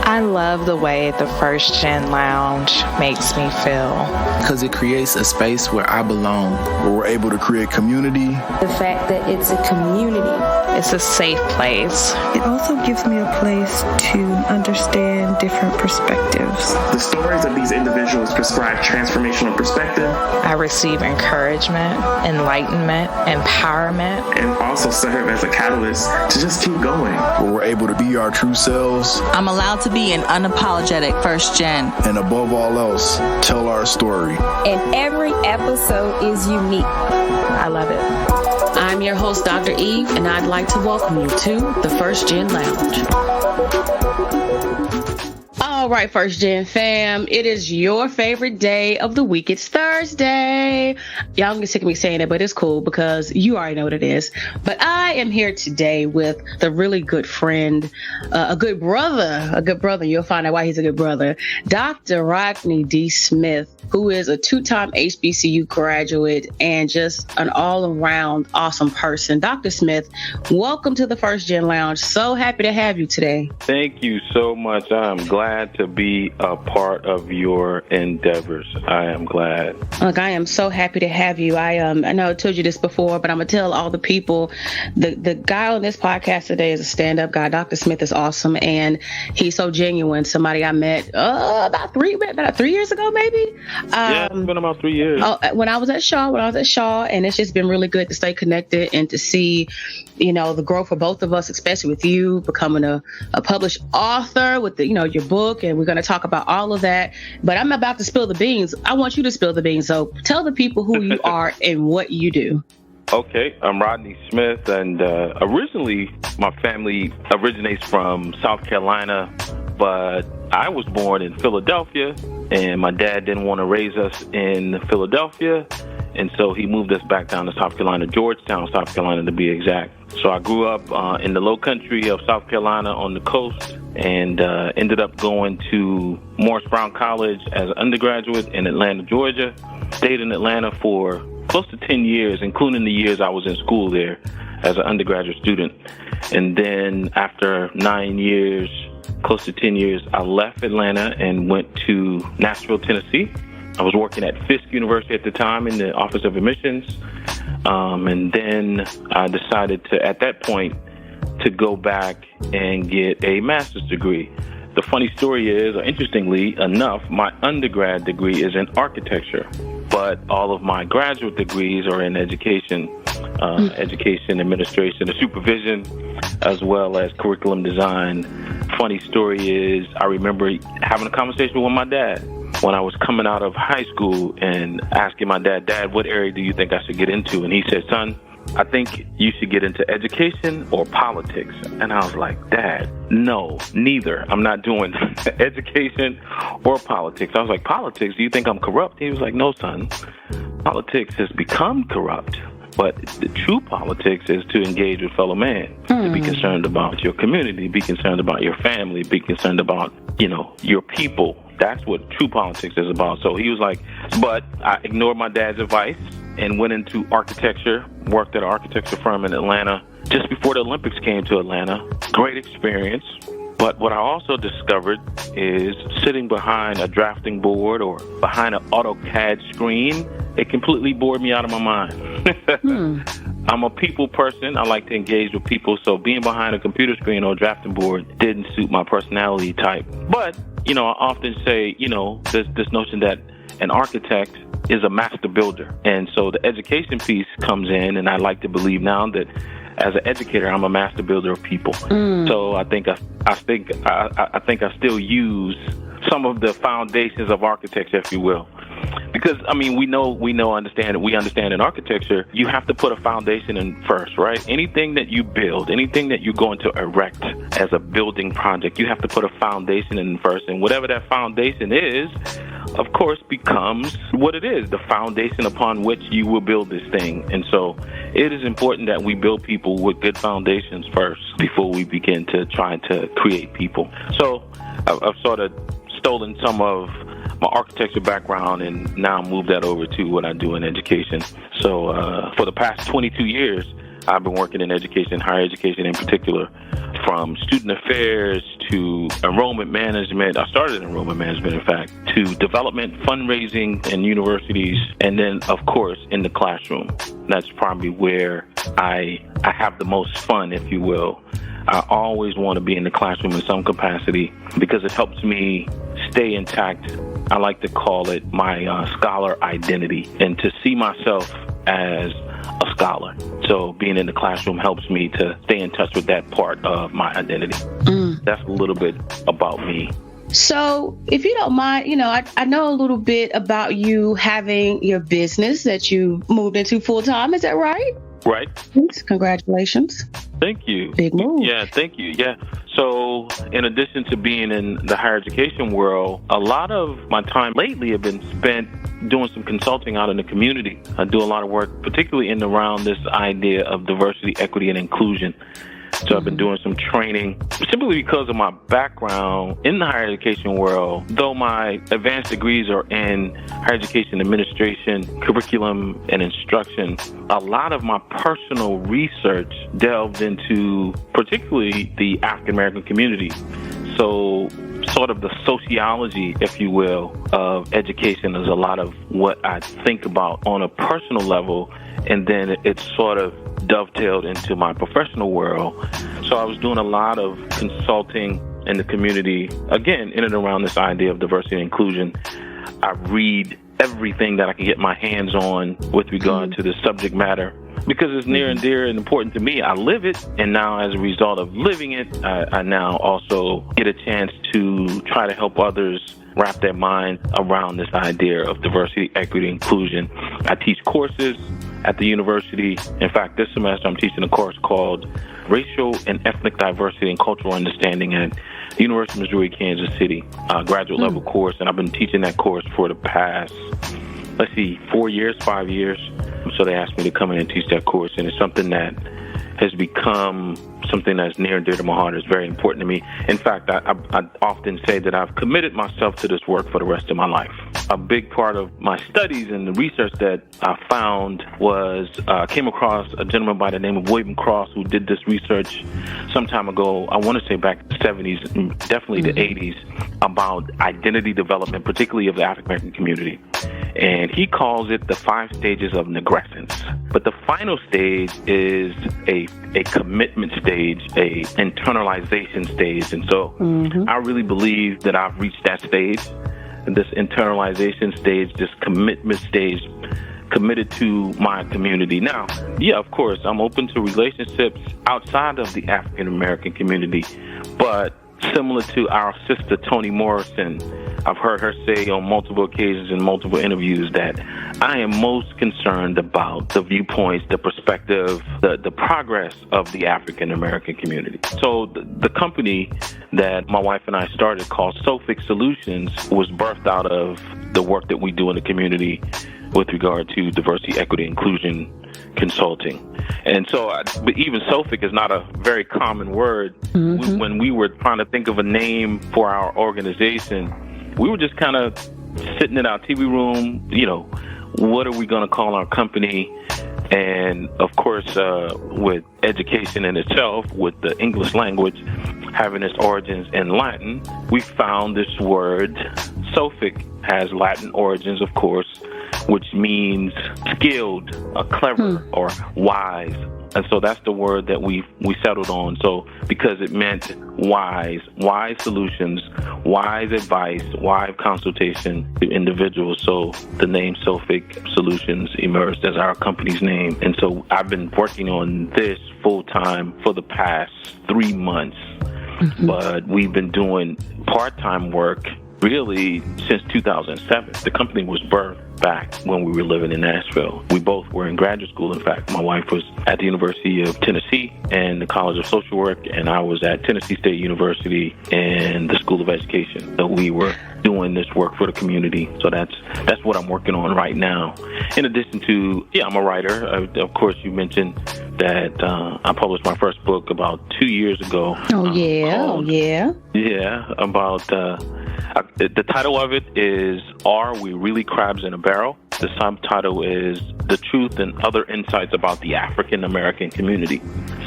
I love the way the First Gen Lounge makes me feel. Because it creates a space where I belong. Where we're able to create community. The fact that it's a community. It's a safe place. It also gives me a place to understand different perspectives. The stories of these individuals prescribe transformational perspective. I receive encouragement, enlightenment, empowerment. And also serve as a catalyst to just keep going. Where we're able to be our true selves. I'm allowed to be an unapologetic first gen. And above all else, tell our story. And every episode is unique. I love it. I'm your host, Dr. Eve, and I'd like to welcome you to the First Gen Lounge. All right, First Gen fam, it is your favorite day of the week. It's Thursday. Y'all can get sick of me saying it, but it's cool because you already know what it is. But I am here today with the really good friend, a good brother. You'll find out why he's a good brother. Dr. Rodney D. Smith, who is a 2-time HBCU graduate and just an all-around awesome person. Dr. Smith, welcome to the First Gen Lounge. So happy to have you today. Thank you so much. I'm glad to be a part of your endeavors. I am glad. Look, I am so happy to have you. I know I told you this before, but I'm gonna tell all the people. The guy on this podcast today is a stand-up guy. Dr. Smith is awesome, and he's so genuine. Somebody I met about 3 years ago, maybe. Yeah, it's been about 3 years. When I was at Shaw, and it's just been really good to stay connected and to see, the growth for both of us, especially with you becoming a published author with your book, and we're going to talk about all of that. But I'm about to spill the beans. I want you to spill the beans. So tell the people who you are and what you do. Okay, I'm Rodney Smith, and originally my family originates from South Carolina, but I was born in Philadelphia, and my dad didn't want to raise us in Philadelphia, and so he moved us back down to South Carolina, Georgetown, South Carolina to be exact. So I grew up in the low country of South Carolina on the coast, and ended up going to Morris Brown College as an undergraduate in Atlanta, Georgia. Stayed in Atlanta for close to 10 years, including the years I was in school there as an undergraduate student. And then after 9 years, close to 10 years, I left Atlanta and went to Nashville, Tennessee. I was working at Fisk University at the time in the Office of Admissions. And then I decided at that point, to go back and get a master's degree. The funny story is, or interestingly enough, my undergrad degree is in architecture, but all of my graduate degrees are in education, education administration and supervision, as well as curriculum design. Funny story is, I remember having a conversation with my dad when I was coming out of high school and asking my dad, what area do you think I should get into? And he said, son, I think you should get into education or politics. And I was like, Dad, no, neither. I'm not doing education or politics. I was like, politics? Do you think I'm corrupt? He was like, no, son, politics has become corrupt. But the true politics is to engage with fellow man, to be concerned about your community, be concerned about your family, be concerned about, your people. That's what true politics is about. So he was like, but I ignored my dad's advice and went into architecture, worked at an architecture firm in Atlanta just before the Olympics came to Atlanta. Great experience. But what I also discovered is sitting behind a drafting board or behind an AutoCAD screen, it completely bored me out of my mind. I'm a people person. I like to engage with people. So being behind a computer screen or a drafting board didn't suit my personality type. But, I often say, there's this notion that an architect is a master builder. And so the education piece comes in, and I like to believe now that as an educator, I'm a master builder of people. So I think I still use some of the foundations of architecture, if you will. Because, we understand in architecture, you have to put a foundation in first, right? Anything that you build, anything that you're going to erect as a building project, you have to put a foundation in first. And whatever that foundation is, of course, becomes what it is, the foundation upon which you will build this thing. And so it is important that we build people with good foundations first before we begin to try to create people. So I've sort of stolen some of my architecture background and now moved that over to what I do in education. So for the past 22 years, I've been working in education, higher education in particular, from student affairs to enrollment management. I started in enrollment management, in fact, to development, fundraising in universities, and then, of course, in the classroom. That's probably where I have the most fun, if you will. I always want to be in the classroom in some capacity because it helps me stay intact. I like to call it my scholar identity, and to see myself as a scholar. So being in the classroom helps me to stay in touch with that part of my identity. That's a little bit about me. So if you don't mind, I know a little bit about you having your business that you moved into full time. Is that right? Right. Congratulations. Thank you. Big move. Yeah, thank you. Yeah. So in addition to being in the higher education world, a lot of my time lately have been spent doing some consulting out in the community. I do a lot of work, particularly in and around this idea of diversity, equity, and inclusion. So I've been doing some training simply because of my background in the higher education world. Though my advanced degrees are in higher education administration, curriculum, and instruction, a lot of my personal research delved into particularly the African American community. So sort of the sociology, if you will, of education is a lot of what I think about on a personal level, and then it's sort of dovetailed into my professional world. So I was doing a lot of consulting in the community, again, in and around this idea of diversity and inclusion. I read everything that I can get my hands on with regard to the subject matter because it's near and dear and important to me. I live it, and now as a result of living it, I now also get a chance to try to help others wrap their mind around this idea of diversity, equity, inclusion. I teach courses at the university. In fact, this semester I'm teaching a course called Racial and Ethnic Diversity and Cultural Understanding at the University of Missouri, Kansas City, graduate level course. And I've been teaching that course for the past, 5 years. So they asked me to come in and teach that course. And it's something that has become something that's near and dear to my heart. It's very important to me. In fact, I often say that I've committed myself to this work for the rest of my life. A big part of my studies and the research that I found was came across a gentleman by the name of William Cross, who did this research some time ago. I want to say back in the 70s, definitely the 80s, about identity development, particularly of the African American community. And he calls it the 5 stages of negrescence. But the final stage is a commitment stage, a internalization stage. And so I really believe that I've reached that stage, this internalization stage, this commitment stage, committed to my community. Now, yeah, of course, I'm open to relationships outside of the African American community, but similar to our sister Toni Morrison, I've heard her say on multiple occasions in multiple interviews that I am most concerned about the viewpoints, the perspective, the progress of the African American community. So the company that my wife and I started, called Sophic Solutions, was birthed out of the work that we do in the community with regard to diversity, equity, inclusion consulting. And so, but even Sophic is not a very common word. When we were trying to think of a name for our organization, we were just kind of sitting in our TV room, what are we going to call our company? And of course, with education in itself, with the English language having its origins in Latin, we found this word. Sophic has Latin origins, of course, which means skilled, clever, or wise. And so that's the word that we settled on. So because it meant wise solutions, wise advice, wise consultation to individuals. So the name Sophic Solutions emerged as our company's name. And so I've been working on this full time for the past 3 months. But we've been doing part-time work really since 2007. The company was birthed back when we were living in Nashville. We both were in graduate school. In fact, my wife was at the University of Tennessee and the College of Social Work, and I was at Tennessee State University and the School of Education. So we were doing this work for the community. So that's what I'm working on right now. In addition to, I'm a writer. Of course, you mentioned that I published my first book about 2 years ago. About the title of it is Are We Really Crabs in a Barrel? The subtitle is The Truth and Other Insights About the African American Community.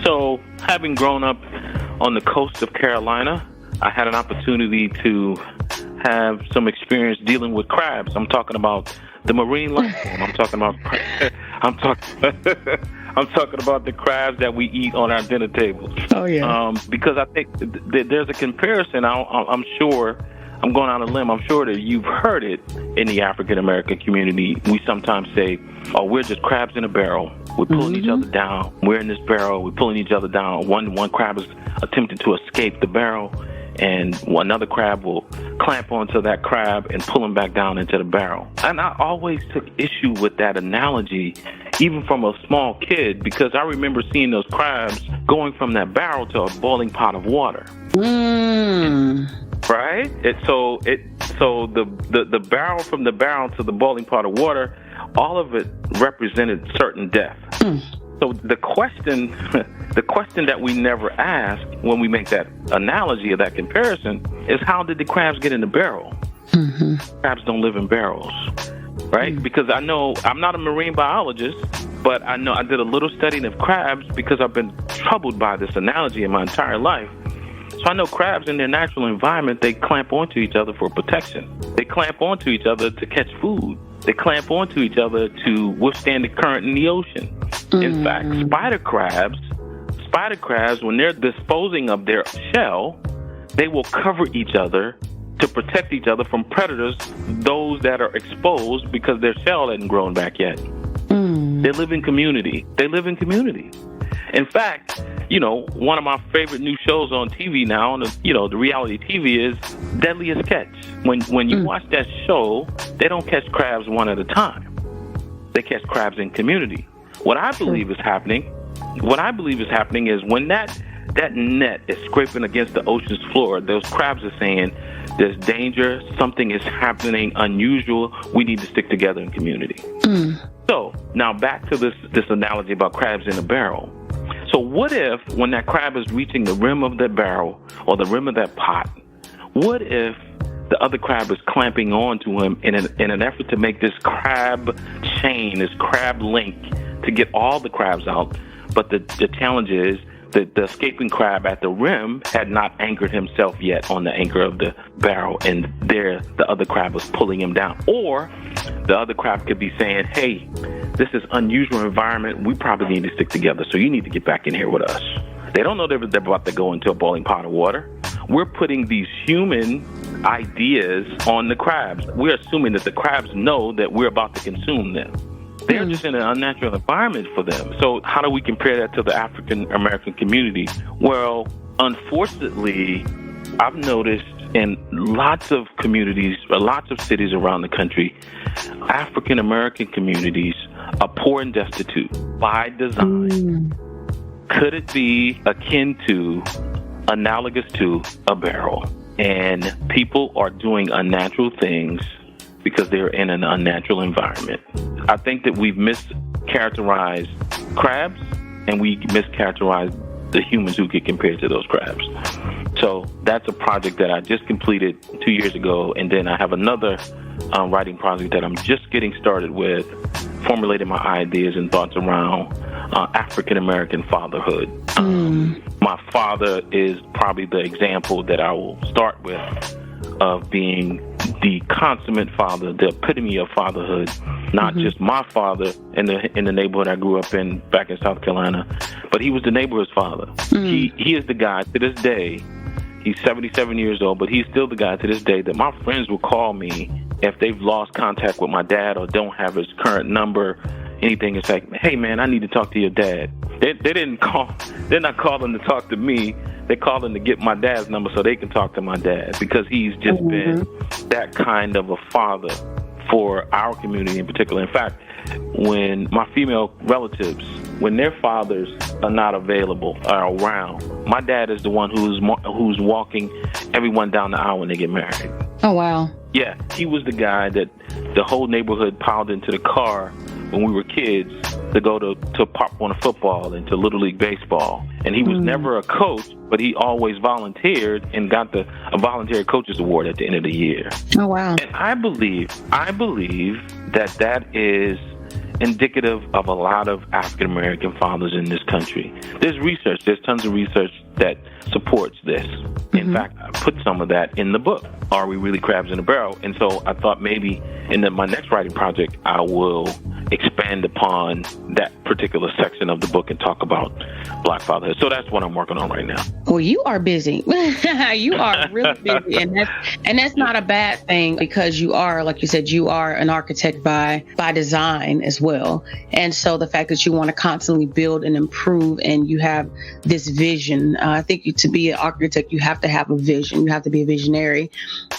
So, having grown up on the coast of Carolina, I had an opportunity to have some experience dealing with crabs. I'm talking about the marine life form. I'm talking about the crabs that we eat on our dinner tables. Oh yeah. Because I think there's a comparison. I'm sure. I'm going on a limb. I'm sure that you've heard it in the African American community. We sometimes say, "Oh, we're just crabs in a barrel. We're pulling each other down. We're in this barrel. We're pulling each other down. One crab is attempting to escape the barrel, and another crab will clamp onto that crab and pull him back down into the barrel." And I always took issue with that analogy, even from a small kid, because I remember seeing those crabs going from that barrel to a boiling pot of water. Right? So the barrel, from the barrel to the boiling pot of water, all of it represented certain death. So the question that we never ask when we make that analogy or that comparison is, how did the crabs get in the barrel? Crabs don't live in barrels, right? Because I know, I'm not a marine biologist, but I know I did a little studying of crabs because I've been troubled by this analogy in my entire life. So I know crabs in their natural environment, they clamp onto each other for protection. They clamp onto each other to catch food. They clamp onto each other to withstand the current in the ocean. In fact, spider crabs, when they're disposing of their shell, they will cover each other to protect each other from predators, those that are exposed because their shell hasn't grown back yet. They live in community. In fact, one of my favorite new shows on TV now, the reality TV, is Deadliest Catch. When you watch that show, they don't catch crabs one at a time. They catch crabs in community. What I believe is happening is when that net is scraping against the ocean's floor, those crabs are saying, there's danger, something is happening unusual, we need to stick together in community. So now back to this analogy about crabs in a barrel. So what if, when that crab is reaching the rim of that barrel or the rim of that pot, what if the other crab is clamping onto him in an effort to make this crab chain, this crab link, to get all the crabs out? But the challenge is that the escaping crab at the rim had not anchored himself yet on the anchor of the barrel, and there the other crab was pulling him down. Or the other crab could be saying, "Hey, this is unusual environment. We probably need to stick together, so you need to get back in here with us." They don't know they're about to go into a boiling pot of water. We're putting these human ideas on the crabs. We're assuming that the crabs know that we're about to consume them. They're just in an unnatural environment for them. So how do we compare that to the African American community? Well, unfortunately, I've noticed in lots of communities, or lots of cities around the country, African American communities are poor and destitute by design. Could it be akin to, analogous to, a barrel? And people are doing unnatural things because they're in an unnatural environment. I think that we've mischaracterized crabs, and we mischaracterized the humans who get compared to those crabs. So that's a project that I just completed 2 years ago, and then I have another writing project that I'm just getting started with, formulating my ideas and thoughts around African American fatherhood. My father is probably the example that I will start with, of being the consummate father, the epitome of fatherhood. Not just my father in the neighborhood I grew up in back in South Carolina, but he was the neighborhood's father. He is the guy to this day. He's 77 years old, but he's still the guy to this day that my friends will call me if they've lost contact with my dad or don't have his current number, anything. It's like, "Hey man, I need to talk to your dad." They didn't call. They're not calling to talk to me. They're calling to get my dad's number so they can talk to my dad, because he's just been that kind of a father for our community in particular. In fact, when my female relatives, when their fathers are not available or around, my dad is the one who's walking everyone down the aisle when they get married. Oh, wow. Yeah, he was the guy that the whole neighborhood piled into the car when we were kids to go to Pop Warner football and to Little League baseball. And he was never a coach, but he always volunteered and got a volunteer coaches award at the end of the year. Oh, wow. And I believe that is indicative of a lot of African American fathers in this country. There's tons of research that supports this. In fact, I put some of that in the book, Are We Really Crabs in a Barrel? And so I thought maybe in my next writing project, I will expand upon that particular section of the book and talk about Black fatherhood. So that's what I'm working on right now. Well, you are busy. You are really busy. And that's not a bad thing, because you are, like you said, you are an architect by design as well. And so the fact that you want to constantly build and improve, and you have this vision, I think to be an architect, you have to have a vision. You have to be a visionary.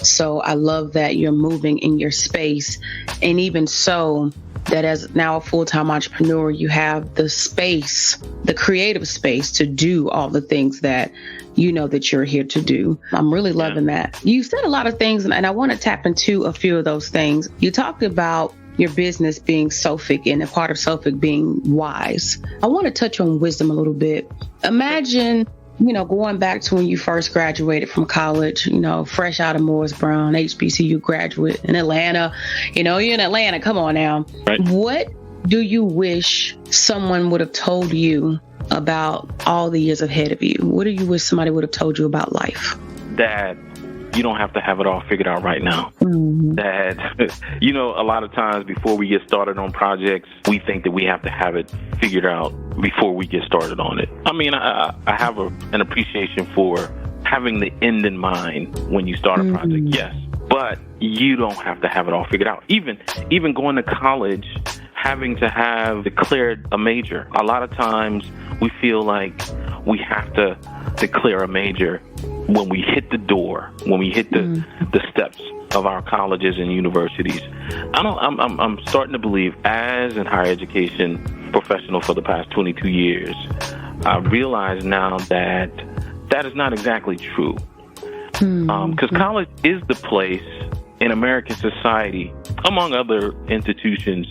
So I love that you're moving in your space. And even so, that as now a full-time entrepreneur, you have the space, the creative space to do all the things that you know that you're here to do. I'm really loving that. You said a lot of things, and I want to tap into a few of those things. You talked about your business being Sophic, and a part of Sophic being wise. I want to touch on wisdom a little bit. Imagine, going back to when you first graduated from college, fresh out of Morris Brown, HBCU graduate in Atlanta. You're in Atlanta. Come on now. Right. What do you wish someone would have told you about all the years ahead of you? What do you wish somebody would have told you about life? That you don't have to have it all figured out right now. That, a lot of times before we get started on projects, we think that we have to have it figured out before we get started on it. I mean, I have an appreciation for having the end in mind when you start a project, yes. But you don't have to have it all figured out. Even going to college, having to have declared a major. A lot of times we feel like we have to declare a major when we hit the door, when we hit the steps of our colleges and universities. I'm starting to believe, as in higher education professional for the past 22 years, I realize now that is not exactly true. Because college is the place in American society, among other institutions.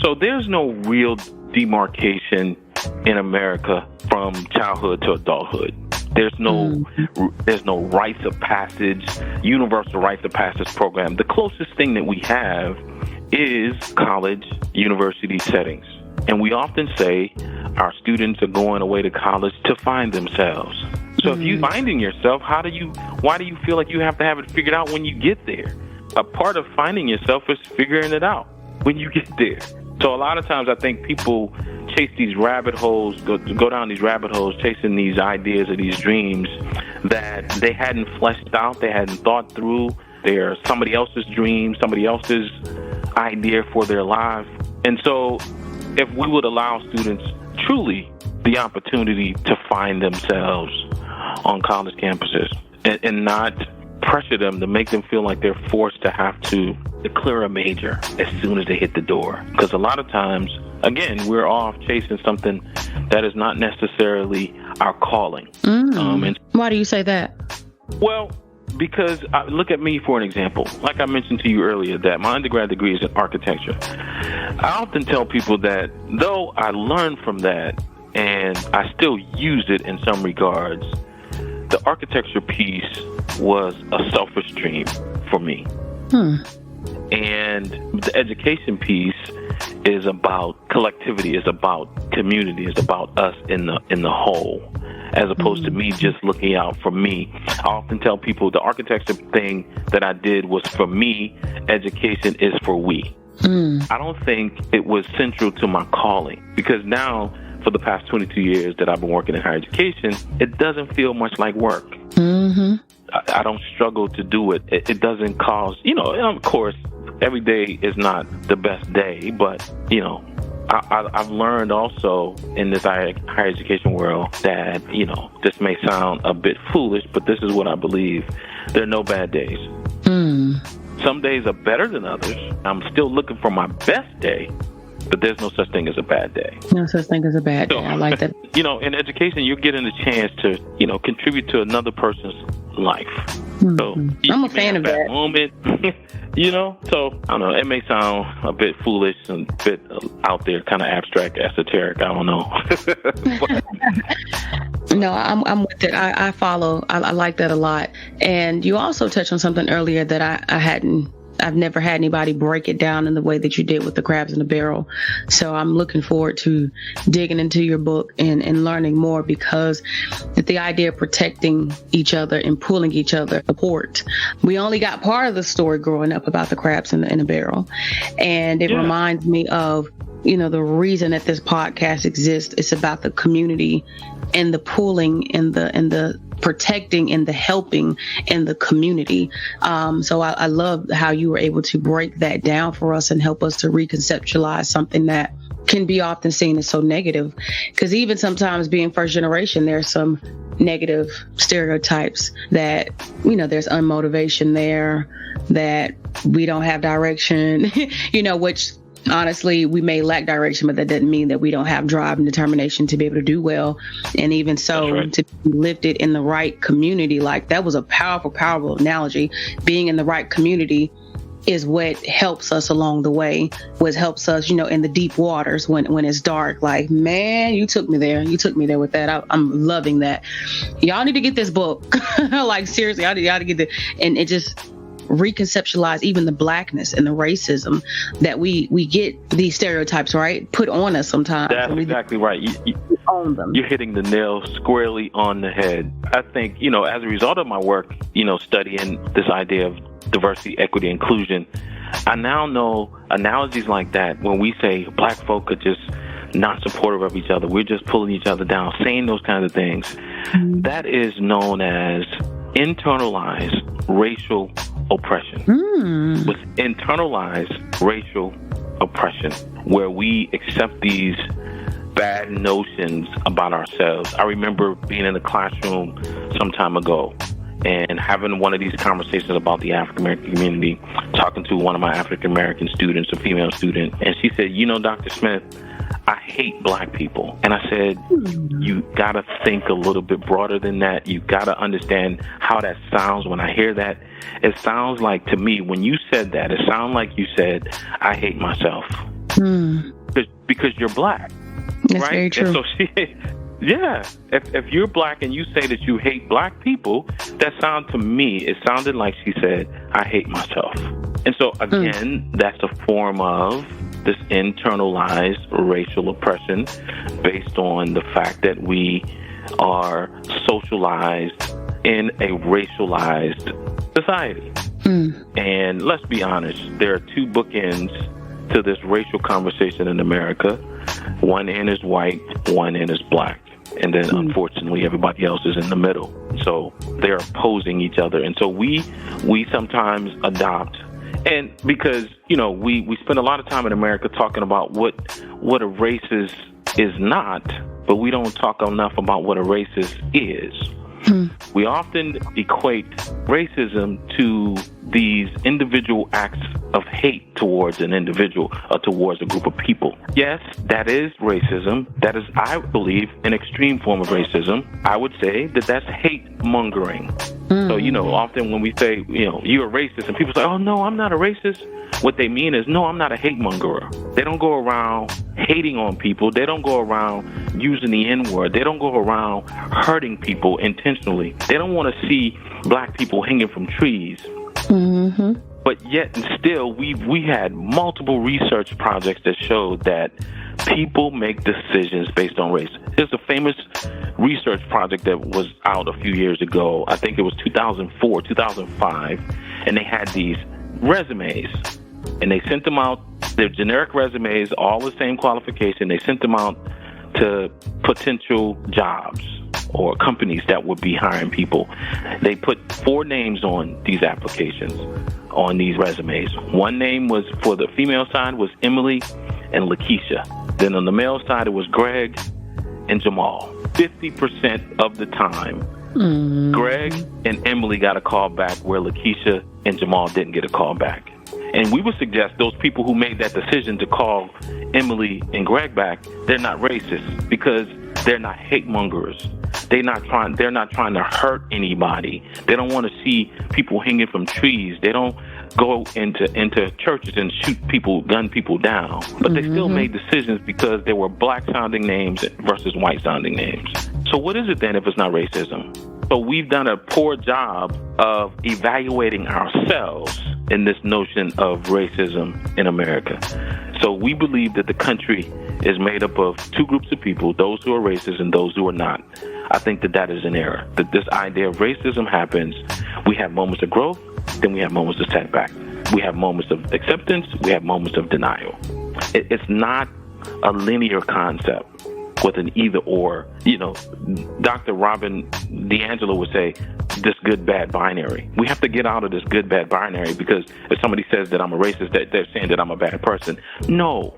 So there's no real demarcation in America from childhood to adulthood. There's no rites of passage, universal rites of passage program. The closest thing that we have is college, university settings. And we often say our students are going away to college to find themselves. So if you're finding yourself, why do you feel like you have to have it figured out when you get there? A part of finding yourself is figuring it out when you get there. So a lot of times I think people chase these rabbit holes, go down these rabbit holes, chasing these ideas or these dreams that they hadn't fleshed out, they hadn't thought through. They're somebody else's dream, somebody else's idea for their life. And so if we would allow students truly the opportunity to find themselves on college campuses and not pressure them to make them feel like they're forced to have to declare a major as soon as they hit the door. Because a lot of times, again, we're off chasing something that is not necessarily our calling. And why do you say that? Well, because look at me for an example. Like I mentioned to you earlier, that my undergrad degree is in architecture. I often tell people that though I learned from that and I still use it in some regards, the architecture piece was a selfish dream for me. And the education piece is about collectivity, is about community, is about us in the whole, as opposed to me just looking out for me. I often tell people the architecture thing that I did was for me, education is for we. I don't think it was central to my calling, because now for the past 22 years that I've been working in higher education, it doesn't feel much like work. I don't struggle to do it. It doesn't cause, of course, every day is not the best day, but, I've learned also in this higher education world that, this may sound a bit foolish, but this is what I believe. There are no bad days. Some days are better than others. I'm still looking for my best day, but there's no such thing as a bad day. No such thing as a bad day. I like that. In education, you're getting a chance to, contribute to another person's life. So I'm a fan of that moment. So I don't know. It may sound a bit foolish and a bit out there, kind of abstract, esoteric. I don't know. No, I'm with it. I follow. I like that a lot. And you also touched on something earlier that I I've never had anybody break it down in the way that you did with the crabs in the barrel. So I'm looking forward to digging into your book and learning more, because the idea of protecting each other and pulling each other apart. We only got part of the story growing up about the crabs in a barrel. And it reminds me of, the reason that this podcast exists. It's about the community and the pulling and the protecting and the helping in the community. So I love how you were able to break that down for us and help us to reconceptualize something that can be often seen as so negative. Because even sometimes being first generation, there's some negative stereotypes that, there's unmotivation there, that we don't have direction, which honestly, we may lack direction, but that doesn't mean that we don't have drive and determination to be able to do well. And even so, to be lifted in the right community, like that was a powerful, powerful analogy. Being in the right community is what helps us along the way, what helps us, in the deep waters when it's dark. Like, man, you took me there. You took me there with that. I'm loving that. Y'all need to get this book. Like, seriously, y'all need to get this. And it just reconceptualize even the blackness and the racism that we get these stereotypes, right, put on us sometimes. That's exactly right. You own them. You're hitting the nail squarely on the head. I think, as a result of my work, studying this idea of diversity, equity, inclusion, I now know analogies like that when we say black folk are just not supportive of each other, we're just pulling each other down, saying those kinds of things. Mm-hmm. That is known as internalized racial oppression. With internalized racial oppression, where we accept these bad notions about ourselves. I remember being in a classroom some time ago and having one of these conversations about the African American community, talking to one of my African American students, a female student, and she said, Dr. Smith, I hate black people. And I said, you got to think a little bit broader than that. You got to understand how that sounds. When I hear that, it sounds like, to me, when you said that, it sounded like you said, I hate myself. Because you're black. That's right? very true. And so if you're black and you say that you hate black people, that sounded to me, it sounded like she said, I hate myself. And so, again, that's a form of this internalized racial oppression based on the fact that we are socialized in a racialized society. And let's be honest, there are two bookends to this racial conversation in America. One end is white, one end is black. And then, unfortunately, everybody else is in the middle. So they're opposing each other. And so we sometimes adopt. And because, we spend a lot of time in America talking about what a racist is not, but we don't talk enough about what a racist is. We often equate racism to these individual acts of hate towards an individual or towards a group of people. Yes, that is racism. That is, I believe, an extreme form of racism. I would say that that's hate mongering. So, often when we say, you're a racist, and people say, oh, no, I'm not a racist, what they mean is, no, I'm not a hate mongerer. They don't go around hating on people. They don't go around using the N-word. They don't go around hurting people intentionally. They don't want to see black people hanging from trees. But yet and still, we had multiple research projects that showed that people make decisions based on race. There's a famous research project that was out a few years ago. I think it was 2004, 2005. And they had these resumes. And they sent them out, they're generic resumes, all the same qualification. They sent them out to potential jobs or companies that would be hiring people. They put 4 names on these applications, on these resumes. One name was, for the female side, was Emily and Lakeisha. Then on the male side, it was Greg and Jamal. 50% of the time, Greg and Emily got a call back, where Lakeisha and Jamal didn't get a call back. And we would suggest those people who made that decision to call Emily and Greg back, they're not racist, because they're not hate mongers. They're not trying to hurt anybody. They don't want to see people hanging from trees. They don't go into churches and shoot people, gun people down. But they still made decisions because there were black sounding names versus white sounding names. So what is it then if it's not racism? So we've done a poor job of evaluating ourselves in this notion of racism in America. So we believe that the country is made up of two groups of people, those who are racist and those who are not. I think that is an error. That this idea of racism happens, we have moments of growth, then we have moments of setback. We have moments of acceptance, we have moments of denial. It's not a linear concept with an either or. You know, Dr. Robin DiAngelo would say this good bad binary. We have to get out of this good bad binary, because if somebody says that I'm a racist, they're saying that I'm a bad person. No,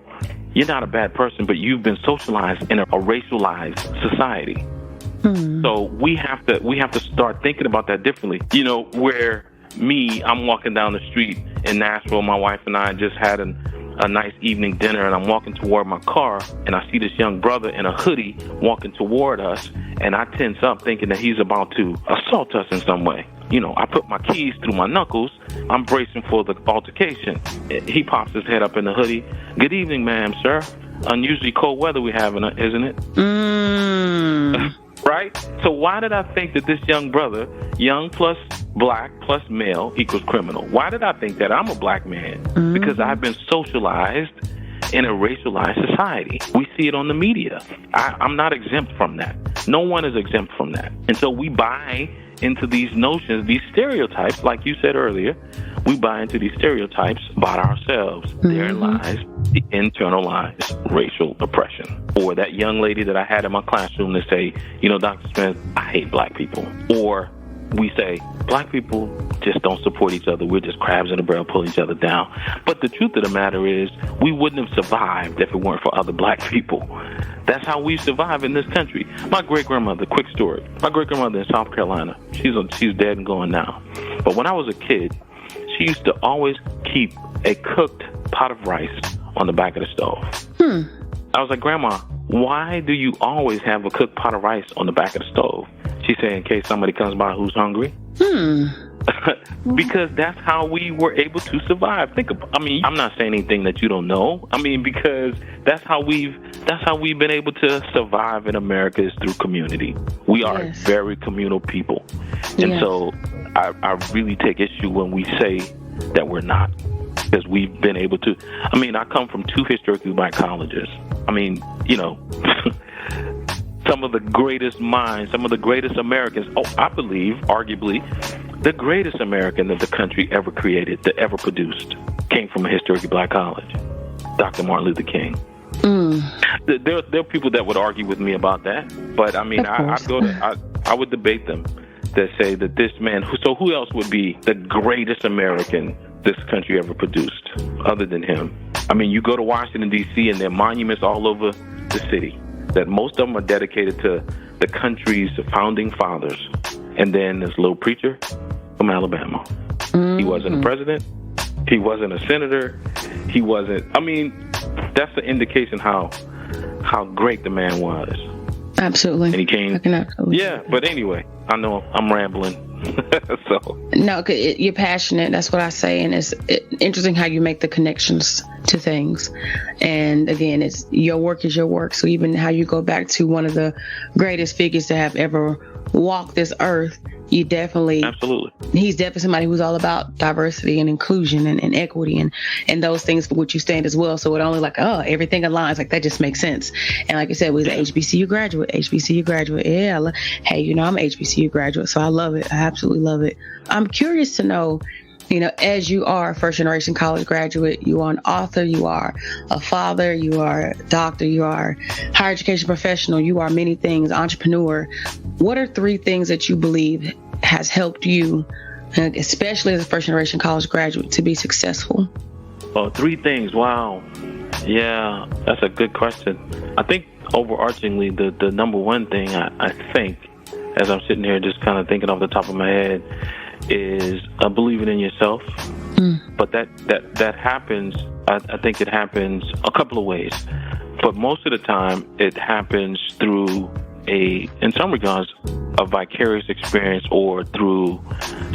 you're not a bad person, but you've been socialized in a racialized society. So we have to start thinking about that differently. You know, where I'm walking down the street in Nashville, my wife and I just had a nice evening dinner, and I'm walking toward my car, and I see this young brother in a hoodie walking toward us, and I tense up thinking that he's about to assault us in some way. You know, I put my keys through my knuckles. I'm bracing for the altercation. He pops his head up in the hoodie. "Good evening, ma'am, sir. Unusually cold weather we have, isn't it?" Right? So why did I think that this young brother, young plus black plus male equals criminal? Why did I think that? I'm a black man because I've been socialized in a racialized society. We see it on the media. I'm not exempt from that. No one is exempt from that. And so we buy into these notions, these stereotypes, like you said earlier. We buy into these stereotypes about ourselves. Therein lies the internalized racial oppression. Or that young lady that I had in my classroom to say, you know, Dr. Smith, I hate black people. Or we say, black people just don't support each other. We're just crabs in a barrel pulling each other down. But the truth of the matter is, we wouldn't have survived if it weren't for other black people. That's how we survive in this country. My great-grandmother, quick story. My great-grandmother in South Carolina, she's dead and gone now. But when I was a kid, she used to always keep a cooked pot of rice on the back of the stove. I was like, "Grandma, why do you always have a cooked pot of rice on the back of the stove?" She said, "In case somebody comes by who's hungry." Because that's how we were able to survive. I'm not saying anything that you don't know. Because that's how we've been able to survive in America, is through community. We are a very communal people. And so I really take issue when we say that we're not, because we've been able to. I come from two historically black colleges. Some of the greatest minds, some of the greatest Americans, I believe, arguably, the greatest American that the country ever created, that ever produced, came from a historically black college, Dr. Martin Luther King. There are people that would argue with me about that, but I would debate them that say that this man, so who else would be the greatest American this country ever produced other than him? You go to Washington, D.C., and there are monuments all over the city, that most of them are dedicated to the country's founding fathers. And then this little preacher from Alabama. He wasn't a president. He wasn't a senator. He wasn't. That's the indication how great the man was. Absolutely. And he came. Yeah, but anyway, I know I'm rambling. No, you're passionate. That's what I say. And it's interesting how you make the connections to things. And again, it's your work is your work. So even how you go back to one of the greatest figures to have ever walked this earth, you definitely, he's definitely somebody who's all about diversity and inclusion and equity and those things for which you stand as well. So it only everything aligns, that just makes sense. And like I said, we're an HBCU graduate. Yeah. Hey, I'm an HBCU graduate, so I love it. I absolutely love it. I'm curious to know, as you are a first generation college graduate, you are an author, you are a father, you are a doctor, you are a higher education professional, you are many things, entrepreneur. What are 3 things that you believe has helped you, especially as a first generation college graduate, to be successful? Oh, 3 things. Wow. Yeah, that's a good question. I think overarchingly, the number one thing I think, as I'm sitting here just kind of thinking off the top of my head, is believing in yourself. But that happens, I think it happens a couple of ways. But most of the time, it happens through in some regards, a vicarious experience, or through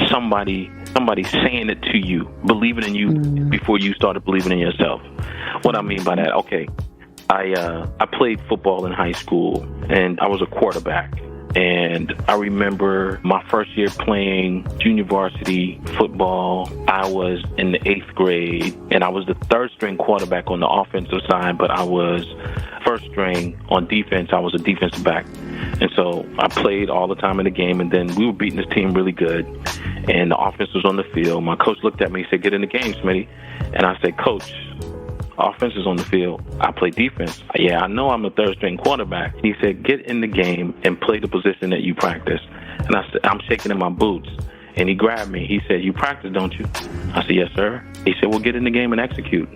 somebody saying it to you, believing in you before you started believing in yourself. What I mean by that, okay, I played football in high school, and I was a quarterback. And I remember my first year playing junior varsity football. I was in the 8th grade, and I was the 3rd string quarterback on the offensive side, but I was 1st string on defense. I was a defensive back. And so I played all the time in the game, and then we were beating this team really good, and the offense was on the field. My coach looked at me and said, "Get in the game, Smitty." And I said, "Coach, offense is on the field. I play defense." "Yeah, I know I'm a 3rd string quarterback." He said, "Get in the game and play the position that you practice." And I said, I'm shaking in my boots. And he grabbed me. He said, "You practice, don't you?" I said, "Yes, sir." He said, "Well, get in the game and execute."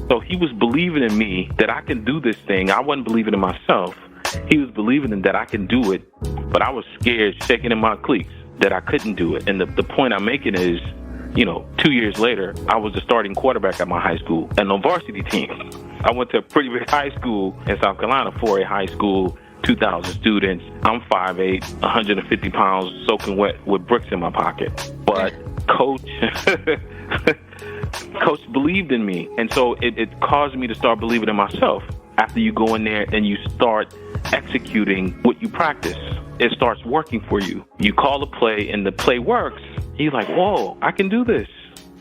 So he was believing in me that I can do this thing. I wasn't believing in myself. He was believing in that I can do it, but I was scared, shaking in my cleats, that I couldn't do it. And the point I'm making is, 2 years later, I was the starting quarterback at my high school and on varsity team. I went to a pretty big high school in South Carolina, 4A high school, 2,000 students. I'm 5'8", 150 pounds, soaking wet with bricks in my pocket. But Coach believed in me. And so it caused me to start believing in myself. After you go in there and you start executing what you practice, it starts working for you. You call a play and the play works. You're like, whoa, I can do this.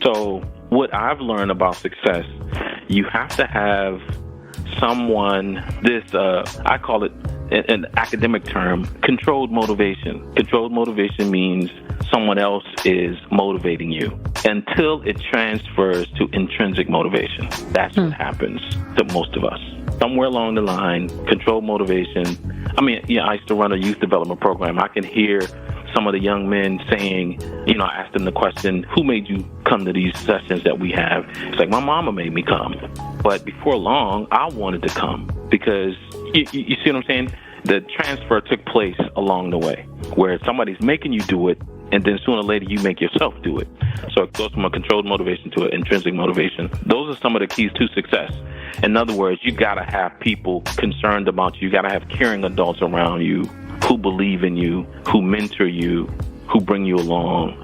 So what I've learned about success, you have to have someone, I call it an academic term, controlled motivation. Controlled motivation means someone else is motivating you until it transfers to intrinsic motivation. That's what happens to most of us. Somewhere along the line, controlled motivation. I used to run a youth development program. I can hear some of the young men saying, I asked them the question, "Who made you come to these sessions that we have?" It's like, "My mama made me come." But before long, I wanted to come because you see what I'm saying? The transfer took place along the way where somebody's making you do it, and then sooner or later you make yourself do it. So it goes from a controlled motivation to an intrinsic motivation. Those are some of the keys to success. In other words, you got to have people concerned about you. You got to have caring adults around you who believe in you, who mentor you, who bring you along.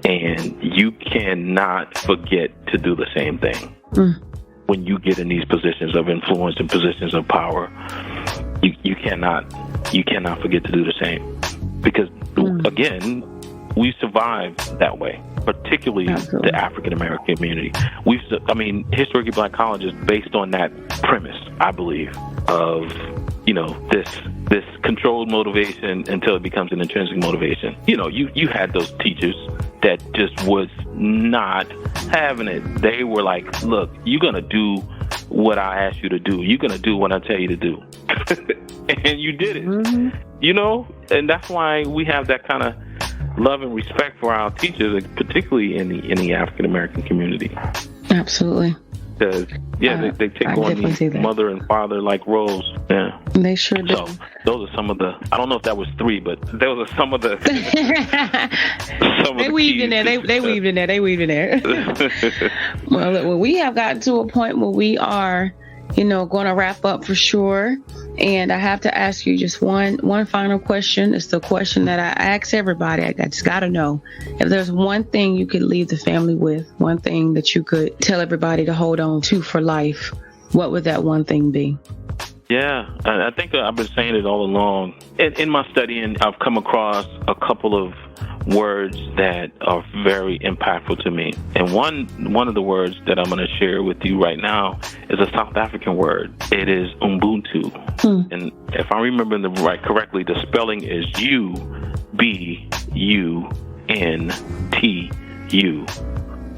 And you cannot forget to do the same thing. When you get in these positions of influence and positions of power, you cannot forget to do the same. Because, again, we survived that way, particularly the African American community. Historically Black College is based on that premise, I believe, of this controlled motivation until it becomes an intrinsic motivation. You had those teachers that just was not having it. They were like, "Look, you're gonna do what I ask you to do. You're gonna do what I tell you to do," and you did it. And that's why we have that kind of love and respect for our teachers, particularly in the African American community. Absolutely. Because they take on these mother and father like roles. Yeah, they sure do. So those are some of the. I don't know if that was 3, but those are some of the. They weaved in there. They weaved in there. They weaved in there. Well, look, we have gotten to a point where we are, going to wrap up for sure. And I have to ask you just one final question. It's the question that I ask everybody. I just got to know if there's one thing you could leave the family with, one thing that you could tell everybody to hold on to for life. What would that one thing be? Yeah, I think I've been saying it all along. In my studying, I've come across a couple of words that are very impactful to me. And one of the words that I'm going to share with you right now is a South African word. It is Ubuntu. And if I remember correctly, the spelling is UBUNTU,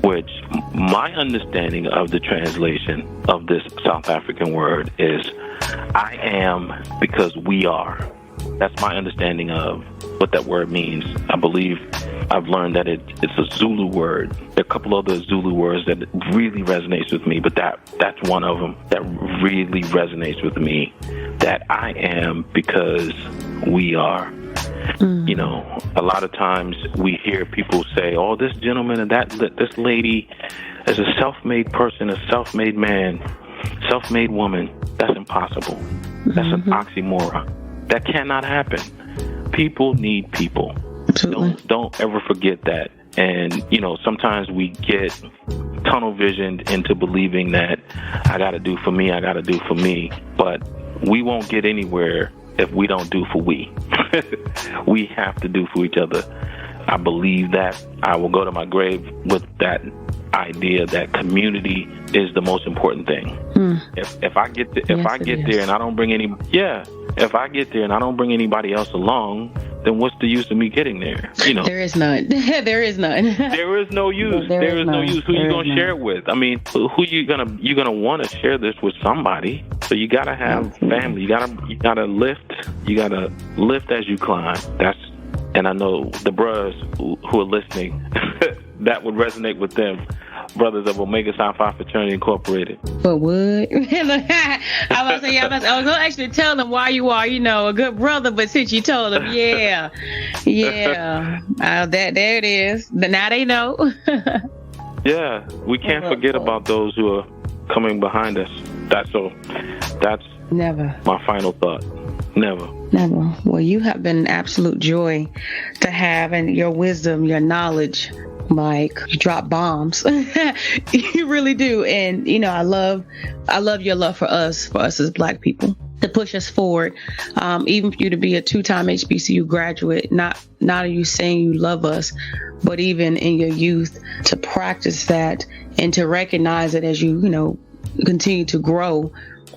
which my understanding of the translation of this South African word is I am because we are. That's my understanding of what that word means. I believe I've learned that it's a Zulu word. There are a couple other Zulu words that really resonates with me, but that's one of them that really resonates with me. That I am because we are. A lot of times we hear people say, "Oh, this gentleman and this lady is a self-made person, a self-made man, self-made woman." That's impossible. That's an oxymoron. That cannot happen. People need people. Don't ever forget that. And, sometimes we get tunnel visioned into believing that I got to do for me. But we won't get anywhere if we don't do for we. We have to do for each other. I believe that. I will go to my grave with that idea that community is the most important thing. If I get there and I don't bring if I get there and I don't bring anybody else along, then what's the use of me getting there? There is none. There is none. There is no use. There is no use. Who you gonna share it with? I mean, who you're gonna want to share this with somebody. So you gotta have family. You gotta lift. You gotta lift as you climb. And I know the bros who are listening, that would resonate with them. Brothers of Omega Psi Phi Fraternity Incorporated. But would? I was going to actually tell them why you are, a good brother, but since you told them, there it is. Now they know. Yeah, we can't forget about those who are coming behind us. That's never my final thought. Never. Well, you have been an absolute joy to have, and your wisdom, your knowledge, Mike, you drop bombs. You really do. And, I love your love for us as Black people, to push us forward. Even for you to be a 2-time HBCU graduate, not are you saying you love us, but even in your youth, to practice that and to recognize it as you, continue to grow,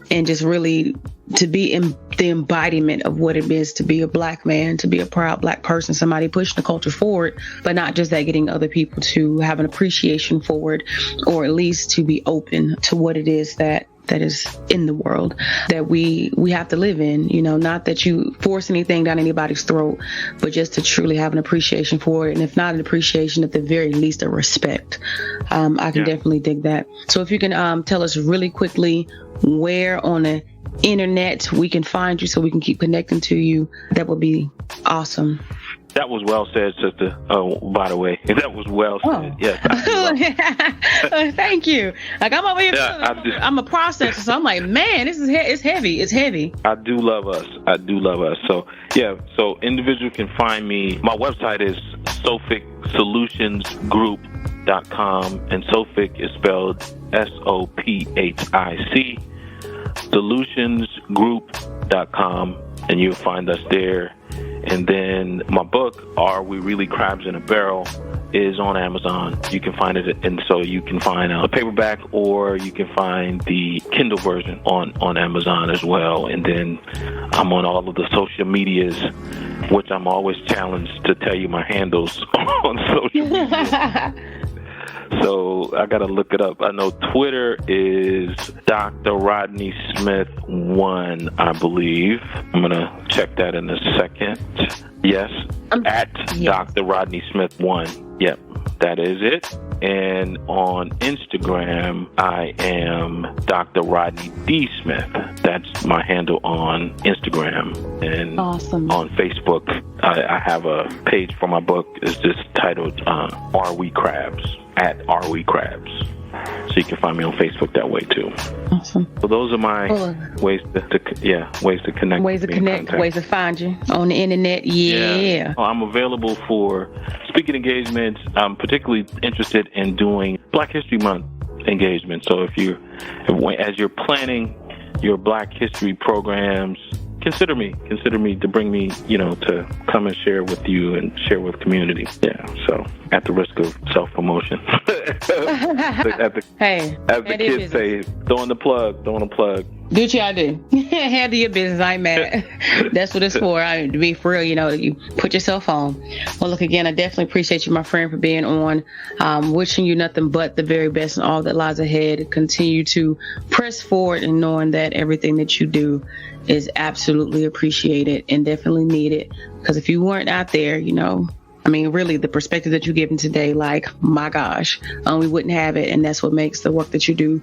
and just really to be in the embodiment of what it is to be a Black man, to be a proud Black person, somebody pushing the culture forward, but not just that, getting other people to have an appreciation for it, or at least to be open to what it is that is in the world that we have to live in. Not that you force anything down anybody's throat, but just to truly have an appreciation for it. And if not an appreciation, at the very least a respect. I can definitely dig that. So if you can tell us really quickly where on the internet we can find you so we can keep connecting to you, that would be awesome. That was well said, sister. Oh, by the way, that was well said. Yes. Thank you. Like, I'm over here. I'm a processor, so I'm like, man, it's heavy. It's heavy. I do love us. So individual can find me. My website is sophicsolutionsgroup.com, and Sophic is spelled SOPHIC. Solutionsgroup.com, and you'll find us there. And then my book, Are We Really Crabs in a Barrel, is on Amazon. You can find it, and so you can find a paperback, or you can find the Kindle version on Amazon as well. And then I'm on all of the social medias, which I'm always challenged to tell you my handles on social media. So I got to look it up. I know Twitter is Dr. Rodney Smith 1, I believe. I'm going to check that in a second. Yes, Dr. Rodney Smith 1. Yep, that is it. And on Instagram, I am Dr. Rodney D. Smith. That's my handle on Instagram. And awesome. On Facebook, I have a page for my book. It's just titled Are We Crabs? @Are We Crabs. So you can find me on Facebook that way too. Awesome. So those are my ways to connect. Ways to connect, ways to find you on the internet. Yeah. Well, I'm available for speaking engagements. I'm particularly interested in doing Black History Month engagements. So as you're planning your Black History programs, consider me to bring me, to come and share with you and share with community. Yeah. So at the risk of self-promotion. As the kids say, throwing the plug. Do what you gotta do. Handle your business. I ain't mad. That's what it's for. To be for real, you put yourself on. Well, look, again, I definitely appreciate you, my friend, for being on. Wishing you nothing but the very best and all that lies ahead. Continue to press forward and knowing that everything that you do is absolutely appreciated and definitely needed. Because if you weren't out there, really the perspective that you're giving today, like, my gosh, we wouldn't have it. And that's what makes the work that you do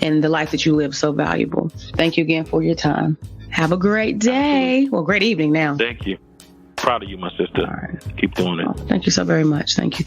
and the life that you live so valuable. Thank you again for your time. Have a great day. Well, great evening now. Thank you. Proud of you, my sister. All right. Keep doing it. Thank you so very much. Thank you.